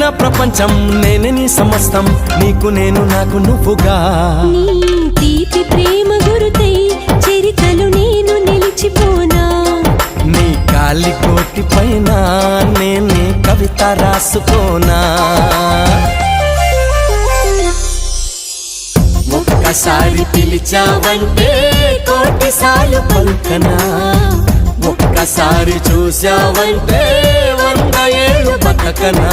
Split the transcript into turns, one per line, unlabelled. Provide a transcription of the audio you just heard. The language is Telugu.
నా ప్రపంచం, నేనే నీ సమస్తం, నీకు నేను నాకు నువ్వుగా.
నీ తీపి ప్రేమ గురుతై చరితలు నేను నిలిచిపోనా.
నీ గాలి కోటి పైన నేనే కవిత రాసుకోనా. ఒక్కసారి పిలిచావంటే కోటిసార్లు పలుకనా. ఒక్కసారి చూసావంటే 100 ఏళ్ళు బతకనా.